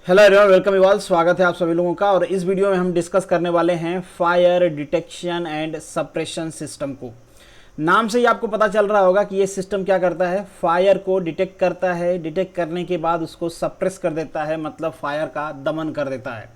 Hello everyone, welcome you all. स्वागत है आप सभी लोगों का। और इस वीडियो में हम डिस्कस करने वाले हैं fire detection and suppression system को। नाम से ही आपको पता चल रहा होगा कि ये सिस्टम क्या करता है। फायर को डिटेक्ट करता है, डिटेक्ट करने के बाद उसको सप्रेस कर देता है, मतलब फायर का दमन कर देता है।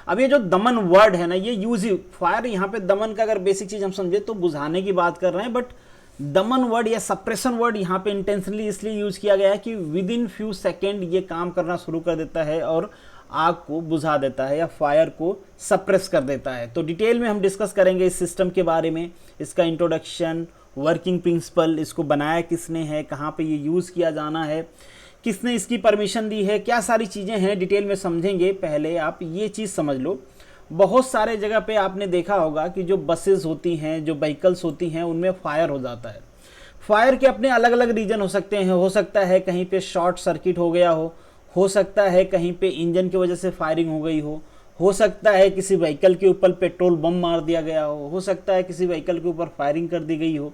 अब ये जो दमन वर्ड है ना, ये यूज ही फायर, यहाँ पे दमन का अगर बेसिक चीज हम समझे तो बुझाने की बात कर रहे हैं, बट दमन वर्ड या सप्रेशन वर्ड यहाँ पे इंटेंशनली इसलिए यूज किया गया है कि विद इन फ्यू सेकेंड ये काम करना शुरू कर देता है और आग को बुझा देता है या फायर को सप्रेस कर देता है। तो डिटेल में हम डिस्कस करेंगे इस सिस्टम के बारे में, इसका इंट्रोडक्शन, वर्किंग प्रिंसिपल, इसको बनाया किसने है, कहाँ पे ये यूज़ किया जाना है, किसने इसकी परमिशन दी है, क्या सारी चीज़ें हैं डिटेल में समझेंगे। पहले आप ये चीज़ समझ लो, बहुत सारे जगह पे आपने देखा होगा कि जो बसेस होती हैं, जो व्हीकल्स होती हैं, उनमें फायर हो जाता है। फायर के अपने अलग अलग रीजन हो सकते हैं। हो सकता है कहीं पे शॉर्ट सर्किट हो गया हो सकता है कहीं पे इंजन की वजह से फायरिंग हो गई हो सकता है किसी व्हीकल के ऊपर पेट्रोल बम मार दिया गया हो सकता है किसी व्हीकल के ऊपर फायरिंग कर दी गई हो।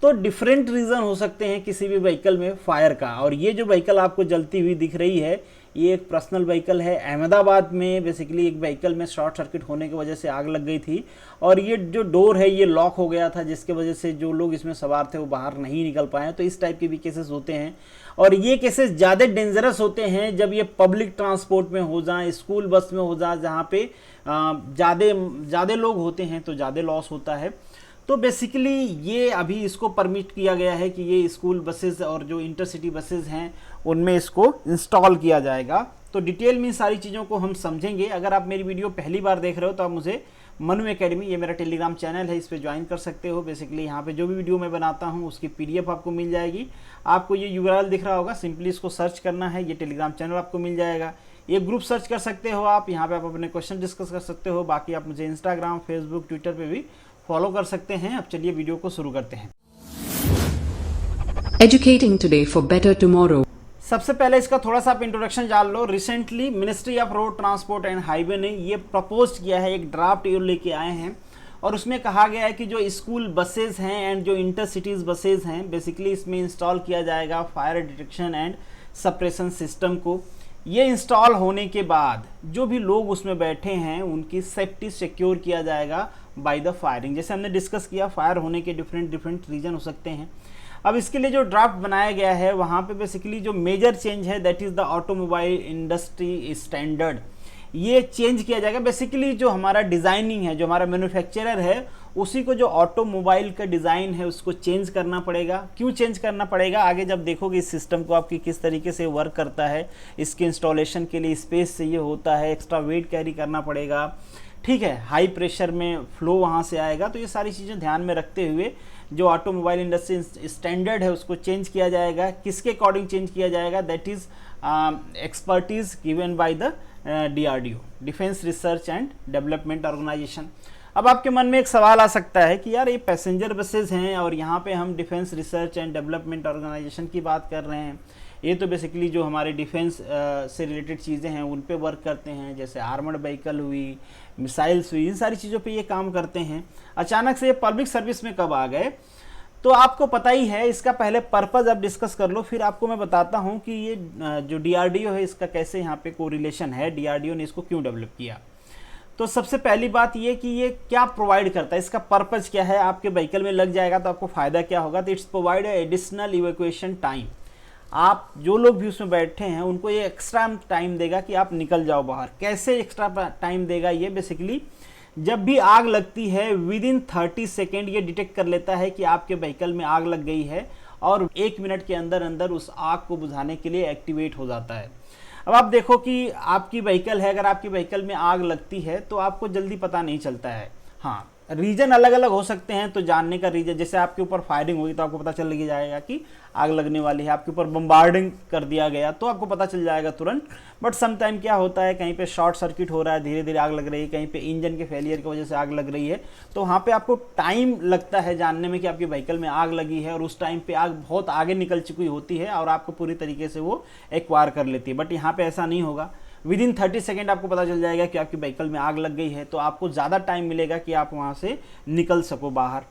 तो डिफरेंट रीज़न हो सकते हैं किसी भी व्हीकल में फायर का। और ये जो व्हीकल आपको जलती हुई दिख रही है, ये एक पर्सनल व्हीकल है। अहमदाबाद में बेसिकली एक व्हीकल में शॉर्ट सर्किट होने की वजह से आग लग गई थी और ये जो डोर है ये लॉक हो गया था, जिसके वजह से जो लोग इसमें सवार थे वो बाहर नहीं निकल पाए। तो इस टाइप के भी केसेस होते हैं और ये केसेस ज़्यादा डेंजरस होते हैं जब ये पब्लिक ट्रांसपोर्ट में हो जाए, स्कूल बस में हो जाए, जहाँ पे ज़्यादा लोग होते हैं तो ज़्यादा लॉस होता है। तो बेसिकली ये अभी इसको परमिट किया गया है कि ये स्कूल बसेस और जो इंटरसिटी बसेस हैं उनमें इसको इंस्टॉल किया जाएगा। तो डिटेल में सारी चीज़ों को हम समझेंगे। अगर आप मेरी वीडियो पहली बार देख रहे हो तो आप मुझे मनु एकेडमी, ये मेरा टेलीग्राम चैनल है, इस पर ज्वाइन कर सकते हो। बेसिकली यहाँ पे जो भी वीडियो मैं बनाता हूँ उसकी PDF आपको मिल जाएगी। आपको ये URL दिख रहा होगा, सिंपली इसको सर्च करना है, ये टेलीग्राम चैनल आपको मिल जाएगा। ये ग्रुप सर्च कर सकते हो आप, यहाँ पे आप अपने क्वेश्चन डिस्कस कर सकते हो। बाकी आप मुझे इंस्टाग्राम, फेसबुक, ट्विटर पे भी फॉलो कर सकते हैं। अब चलिए वीडियो को शुरू करते हैं। Educating today for better tomorrow. सबसे पहले इसका थोड़ा सा आप इंट्रोडक्शन जान लो। Recently ministry of road transport and highway ने ये प्रपोज किया है, एक ड्राफ्ट ये लेके आए हैं और उसमें कहा गया है कि जो स्कूल बसेज हैं एंड जो इंटरसिटीज़ बसेज हैं, बेसिकली इसमें इंस्टॉल किया जाएगा fire detection and suppression system को। ये इंस्टॉल होने के बाद जो भी लोग उसमें बैठे हैं उनकी सेफ्टी सिक्योर किया जाएगा बाय द फायरिंग। जैसे हमने डिस्कस किया, फायर होने के डिफरेंट रीजन हो सकते हैं। अब इसके लिए जो ड्राफ्ट बनाया गया है वहाँ पे बेसिकली जो मेजर चेंज है that is the automobile industry standard. ये चेंज किया जाएगा। बेसिकली जो हमारा डिज़ाइनिंग है, जो हमारा मैन्युफैक्चरर है, उसी को जो ऑटोमोबाइल का डिज़ाइन है उसको चेंज करना पड़ेगा। क्यों चेंज करना पड़ेगा, आगे जब देखोगे इस सिस्टम को आपकी किस तरीके से वर्क करता है। इसके इंस्टॉलेशन के लिए स्पेस चाहिए होता है, एक्स्ट्रा वेट कैरी करना पड़ेगा, ठीक है, हाई प्रेशर में फ्लो वहाँ से आएगा। तो ये सारी चीज़ें ध्यान में रखते हुए जो ऑटोमोबाइल इंडस्ट्री स्टैंडर्ड है उसको चेंज किया जाएगा। किसके अकॉर्डिंग चेंज किया जाएगा, that is expertise given by the DRDO, defence research and development organisation. अब आपके मन में एक सवाल आ सकता है कि यार ये पैसेंजर बसेज हैं और यहाँ पे हम defence research and development organisation की बात कर रहे हैं। ये तो बेसिकली जो हमारे डिफेंस से रिलेटेड चीज़ें हैं उन पे वर्क करते हैं, जैसे आर्मर्ड व्हीकल हुई, मिसाइल्स हुई, इन सारी चीज़ों पे ये काम करते हैं। अचानक से ये पब्लिक सर्विस में कब आ गए, तो आपको पता ही है। इसका पहले पर्पज़ अब डिस्कस कर लो, फिर आपको मैं बताता हूँ कि ये जो DRDO है इसका कैसे यहाँ पे कोरिलेशन है, DRDO ने इसको क्यों डेवलप किया। तो सबसे पहली बात ये कि ये क्या प्रोवाइड करता है, इसका पर्पज़ क्या है। आपके व्हीकल में लग जाएगा तो आपको फ़ायदा क्या होगा, तो it's provide additional evacuation time. आप जो लोग भी उसमें बैठे हैं उनको ये एक्स्ट्रा टाइम देगा कि आप निकल जाओ बाहर। कैसे एक्स्ट्रा टाइम देगा ये, बेसिकली जब भी आग लगती है विद इन 30 सेकेंड ये डिटेक्ट कर लेता है कि आपके व्हीकल में आग लग गई है और 1 मिनट के अंदर अंदर उस आग को बुझाने के लिए एक्टिवेट हो जाता है। अब आप देखो कि आपकी व्हीकल है, अगर आपकी व्हीकल में आग लगती है तो आपको जल्दी पता नहीं चलता है। हाँ, रीजन अलग अलग हो सकते हैं, तो जानने का रीजन, जैसे आपके ऊपर फायरिंग हुई तो आपको पता चल जाएगा कि आग लगने वाली है। आपके ऊपर बम्बार्डिंग कर दिया गया तो आपको पता चल जाएगा तुरंत। बट सम टाइम क्या होता है, कहीं पे शॉर्ट सर्किट हो रहा है, धीरे धीरे आग लग रही है, कहीं पे इंजन के फेलियर की वजह से आग लग रही है, तो वहाँ पे आपको टाइम लगता है जानने में कि आपके व्हीकल में आग लगी है। और उस टाइम पे आग बहुत आगे निकल चुकी होती है और आपको पूरी तरीके से वो एक्वायर कर लेती है। बट यहाँ पे ऐसा नहीं होगा, विद इन 30 सेकेंड आपको पता चल जाएगा कि आपकी व्हीकल में आग लग गई है, तो आपको ज़्यादा टाइम मिलेगा कि आप वहाँ से निकल सको बाहर,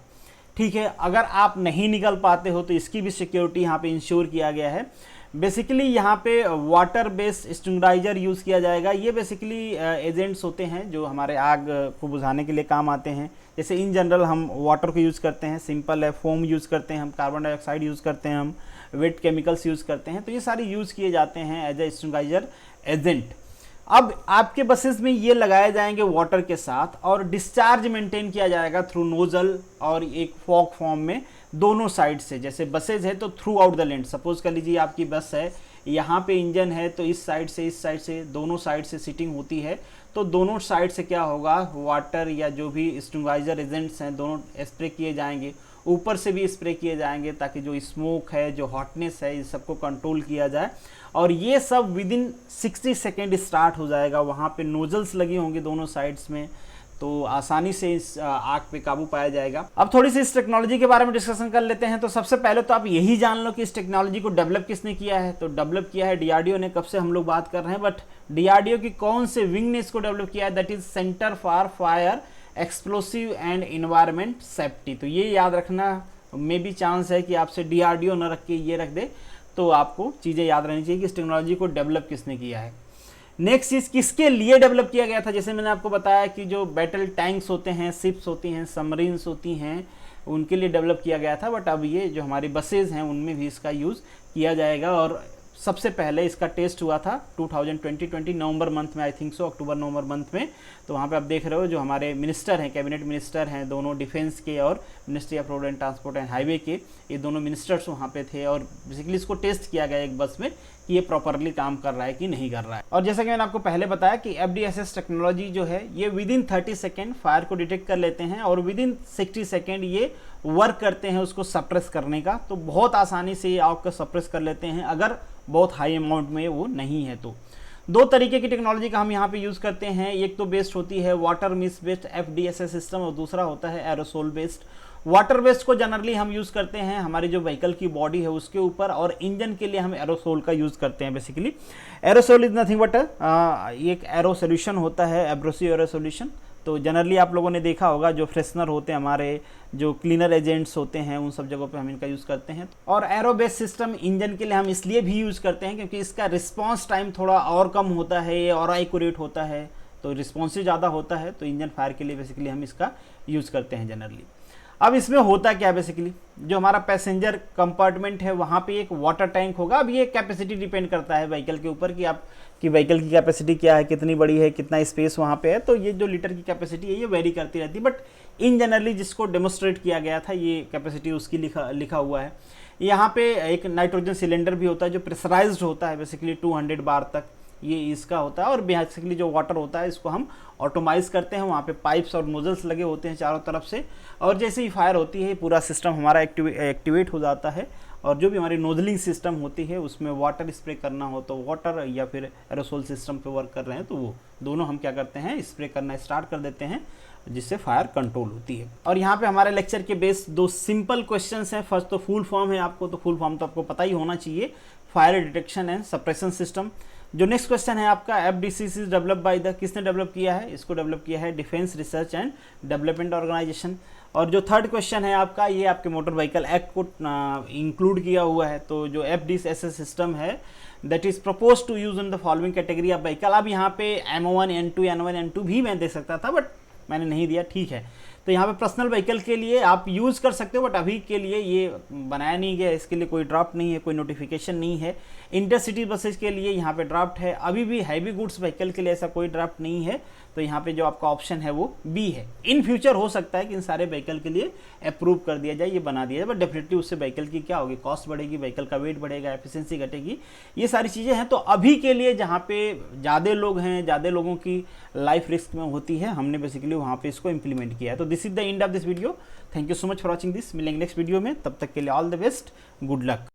ठीक है। अगर आप नहीं निकल पाते हो तो इसकी भी सिक्योरिटी यहाँ पे इंश्योर किया गया है। बेसिकली यहाँ पे वाटर बेस्ड स्टिंगराइजर यूज़ किया जाएगा। ये बेसिकली एजेंट्स होते हैं जो हमारे आग को बुझाने के लिए काम आते हैं। जैसे इन जनरल हम वाटर को यूज़ करते हैं, सिंपल है, फोम यूज़ करते हैं हम, कार्बन डाइऑक्साइड यूज़ करते हैं हम, वेट केमिकल्स यूज़ करते हैं, तो ये सारे यूज़ किए जाते हैं एज ए स्टिंगराइजर एजेंट। अब आपके बसेस में ये लगाए जाएंगे वाटर के साथ और डिस्चार्ज मेंटेन किया जाएगा थ्रू नोजल और एक फॉग फॉर्म में दोनों साइड से। जैसे बसेज है तो through out the length, suppose कर लीजिए आपकी बस है, यहाँ पे इंजन है तो इस साइड से दोनों साइड से सीटिंग होती है, तो दोनों साइड से क्या होगा, वाटर या जो भी स्टिंगराइजर एजेंट्स हैं दोनों स्प्रे किए जाएंगे, ऊपर से भी स्प्रे किए जाएंगे ताकि जो स्मोक है, जो हॉटनेस है, इस सबको कंट्रोल किया जाए। और ये सब विद इन 60 सेकेंड स्टार्ट हो जाएगा। वहाँ पे नोजल्स लगी होंगी दोनों साइड्स में, तो आसानी से इस आग पे काबू पाया जाएगा। अब थोड़ी सी इस टेक्नोलॉजी के बारे में डिस्कशन कर लेते हैं। तो सबसे पहले तो आप यही जान लो कि इस टेक्नोलॉजी को डेवलप किसने किया है। तो डेवलप किया है डीआरडीओ ने। कब से हम लोग बात कर रहे हैं, बट डीआरडीओ की कौन से विंग ने इसको डेवलप किया है, that is centre for fire explosive and environment safety. तो ये याद रखना, मे भी चांस है कि आपसे डीआरडीओ न रख के ये रख दे, तो आपको चीज़ें याद रहनी चाहिए कि इस टेक्नोलॉजी को डेवलप किसने किया है। नेक्स्ट चीज़ किसके लिए डेवलप किया गया था, जैसे मैंने आपको बताया कि जो बैटल टैंक्स होते हैं, शिप्स होती हैं, सबमरीन्स होती हैं, उनके लिए डेवलप किया गया था। बट अब ये जो हमारी बसेज हैं उनमें भी इसका यूज़ किया जाएगा। और सबसे पहले इसका टेस्ट हुआ था 2020 नवंबर मंथ में, I think so, October November month में। तो वहाँ पे आप देख रहे हो जो हमारे मिनिस्टर हैं, कैबिनेट मिनिस्टर हैं दोनों, डिफेंस के और ministry of road and transport and highway के, ये दोनों मिनिस्टर्स वहाँ पे थे और बेसिकली इसको टेस्ट किया गया एक बस में कि ये प्रॉपरली काम कर रहा है कि नहीं कर रहा है। और जैसा कि मैंने आपको पहले बताया कि FDSS टेक्नोलॉजी जो है ये विद इन 30 सेकेंड फायर को डिटेक्ट कर लेते हैं और विद इन 60 सेकेंड ये वर्क करते हैं उसको सप्रेस करने का। तो बहुत आसानी से ये आग को सप्रेस कर लेते हैं अगर बहुत हाई अमाउंट में वो नहीं है तो। दो तरीके की टेक्नोलॉजी का हम यहाँ पे यूज़ करते हैं। एक तो बेस्ड होती है water mist based FDSS system और दूसरा होता है एरोसोल बेस्ड। वाटर बेस्ड को जनरली हम यूज़ करते हैं हमारी जो व्हीकल की बॉडी है उसके ऊपर, और इंजन के लिए हम एरोसोल का यूज़ करते हैं। Basically aerosol is nothing but एक एरो सोल्यूशन होता है, एब्रोसिव एरो सोल्यूशन। तो जनरली आप लोगों ने देखा होगा जो फ्रेशनर होते हैं हमारे, जो क्लीनर एजेंट्स होते हैं, उन सब जगहों पे हम इनका यूज़ करते हैं। और एरो बेस्ड सिस्टम इंजन के लिए हम इसलिए भी यूज़ करते हैं क्योंकि इसका रिस्पांस टाइम थोड़ा और कम होता है और एक्यूरेट होता है, तो रिस्पॉन्सिव ज़्यादा होता है। तो इंजन फायर के लिए बेसिकली हम इसका यूज़ करते हैं जनरली। अब इसमें होता क्या है, बेसिकली जो हमारा पैसेंजर कंपार्टमेंट है वहाँ पे एक वाटर टैंक होगा। अब ये कैपेसिटी डिपेंड करता है व्हीकल के ऊपर कि आपकी व्हीकल की कैपेसिटी क्या है, कितनी बड़ी है, कितना स्पेस वहाँ पे है। तो ये जो लीटर की कैपेसिटी है ये वेरी करती रहती है, बट इन जनरली जिसको डेमोस्ट्रेट किया गया था ये कैपेसिटी उसकी लिखा हुआ है। यहाँ पे एक नाइट्रोजन सिलेंडर भी होता है जो प्रेशराइज्ड होता है, बेसिकली 200 बार तक ये इसका होता है। और बेसिकली जो वाटर होता है इसको हम ऑटोमाइज करते हैं, वहाँ पे पाइप्स और नोजल्स लगे होते हैं चारों तरफ से, और जैसे ही फायर होती है पूरा सिस्टम हमारा एक्टिवेट हो जाता है। और जो भी हमारी नोजलिंग सिस्टम होती है उसमें वाटर स्प्रे करना हो तो वाटर, या फिर एरोसोल सिस्टम पे वर्क कर रहे हैं तो वो दोनों हम क्या करते हैं, स्प्रे करना स्टार्ट कर देते हैं, जिससे फायर कंट्रोल होती है। और यहाँ पे हमारे लेक्चर के बेस दो सिंपल क्वेश्चंस हैं। फर्स्ट तो फुल फॉर्म है आपको, तो फुल फॉर्म तो आपको पता ही होना चाहिए, fire detection and suppression system. जो नेक्स्ट क्वेश्चन है आपका, FDCC डेवलप बाय द, किसने डेवलप किया है, इसको डेवलप किया है defence research and development organisation. और जो थर्ड क्वेश्चन है आपका, ये आपके मोटर व्हीकल एक्ट को इंक्लूड किया हुआ है। तो जो FDSS सिस्टम है that is propose to use in the following category of vehicle. अब यहाँ पे M1 N2 N1 N2 भी मैं दे सकता था बट मैंने नहीं दिया, ठीक है। तो यहाँ पे पर्सनल व्हीकल के लिए आप यूज़ कर सकते हो, बट अभी के लिए ये बनाया नहीं गया, इसके लिए कोई ड्राफ्ट नहीं है, कोई नोटिफिकेशन नहीं है। इंटरसिटी बसेज के लिए यहाँ पे ड्राफ्ट है, अभी भी हैवी गुड्स व्हीकल के लिए ऐसा कोई ड्राफ्ट नहीं है। तो यहाँ पे जो आपका ऑप्शन है वो बी है। इन फ्यूचर हो सकता है कि इन सारे व्हीकल के लिए अप्रूव कर दिया जाए, ये बना दिया जाए, बट डेफिनेटली उससे व्हीकल की क्या होगी, कॉस्ट बढ़ेगी, व्हीकल का वेट बढ़ेगा, एफिशिएंसी घटेगी, ये सारी चीज़ें हैं। तो अभी के लिए जहाँ पे ज़्यादा लोग हैं, ज़्यादा लोगों की लाइफ रिस्क में होती है, हमने बेसिकली वहाँ पे इसको इंप्लीमेंट किया है। तो this is the end of this video. Thank you so much for watching this. मिलेंगे नेक्स्ट वीडियो में, तब तक के लिए all the best, good luck.